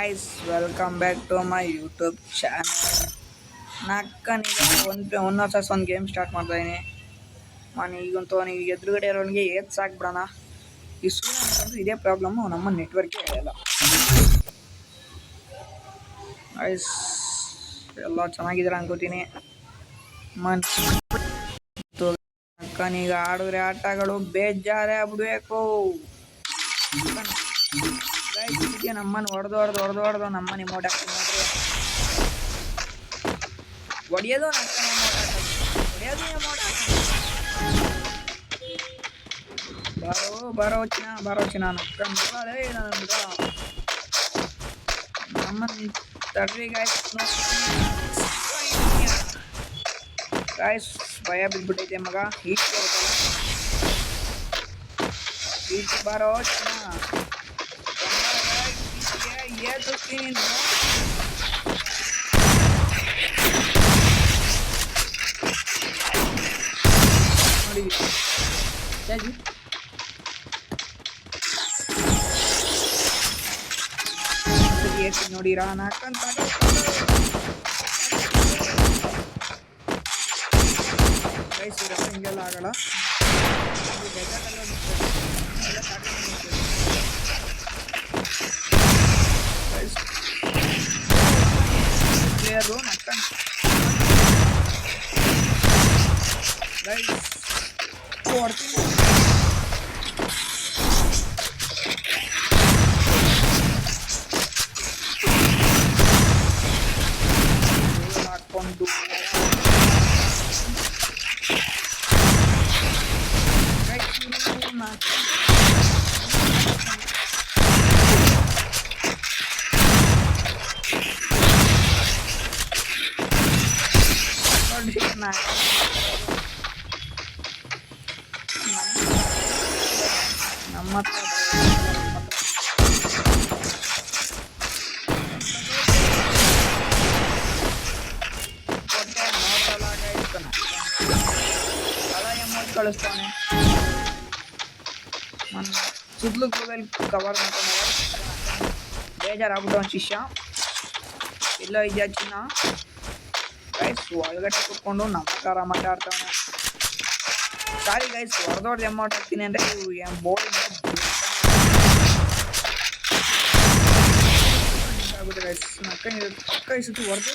Guys, welcome back to my YouTube channel. ನಾಲ್ಕನೀಗ ಒಂದು ವರ್ಷ ಒಂದು ಗೇಮ್ ಸ್ಟಾರ್ಟ್ ಮಾಡ್ತಾ ಇದೀನಿ. ಈಗಂತೂ ಅವನಿಗೆ ಎದುರುಗಡೆ ಇರೋನಿಗೆ ಏತ್ ಸಾಕ್ಬಿಡೋಣ. ಈ ಸೂರ್ಯನಂತೂ ಇದೇ ಪ್ರಾಬ್ಲಮ್ಮು, ನಮ್ಮ ನೆಟ್ವರ್ಕೇ ಹೇಳಲ್ಲ. ಗೈಸ್ ಎಲ್ಲ ಚೆನ್ನಾಗಿದ್ದೀರ ಅನ್ಕೋತೀನಿ. ನಾಲ್ಕನೀಗ ಆಡಿದ್ರೆ ಆಟಗಳು ಬೇಜಾರೇ ಆಗ್ಬಿಡ್ಬೇಕು. ನಮ್ಮನ್ನು ಹೊಡೆದು ನಮ್ಮನ್ನ ಇಮೋಟ್ ಹಾಕ್ತೀನಿ ನೋಡ್ರಿ. ಹೊಡೆಯೋದು ಬರೋ ಚಿನ್ನ ನಮ್ಮನ್ನ ತಡ್ರಿ ಗಾಯ್ಸ್ ಭಯ ಬಿದ್ಬಿಟ್ಟೈತೆ ಮಗ. ಹೀಟ್ ಬರೋ ಚಿನ್ನ ನೋಡಿರಾ ನಾಕಂತ ಹಿಂಗೆಲ್ಲ ಆಗಲ್ಲ. ಪ್ಲೇಯರು ಹಾಕೊಂಡು ನಮ್ಮ ಕಳಿಸ್ತಾನೆ. ಸುತ್ತಲೂ ಮೊಬೈಲ್ ಕವರ್ ಮಾಡ್ಕೊಂಡು ಬೇಜಾರಾಗ್ಬಿಟ್ಟು ಒಂದು ಶಿಷ್ಯ ಎಲ್ಲ ಇದೆಯಾ ಚಿನ್ನ. ಗೈಸ್ ಒಳಗಡೆ ಕೂತ್ಕೊಂಡು ನಮ್ಮ ಕಾರ ಮಾತಾಡ್ತಾನೆ. ಸಾರಿ ಗೈಸ್, ಹೊಡೆದೊಡ್ದು ಅಮೌಂಟ್ ಹಾಕ್ತೀನಿ ಅಂದರೆ ಇವು ಬೋರ್ಡ್ ಆಗುತ್ತೆ ಗೈಸ್. ಪಕ್ಕ ಈ ಸುತ್ತು ಹೊಡೆದು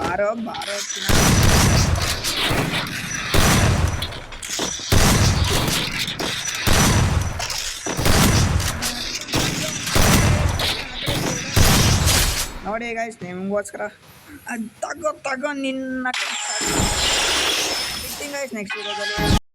ಬಾರೋ ನೋಡಿ ಗೈಸ್, ನಿಮಗೋಸ್ಕರ ತಗೋ ನಿನ್ನ ಗೈಸ್ ನೆಕ್ಸ್ಟ್ ವಿಡಿಯೋದಲ್ಲಿ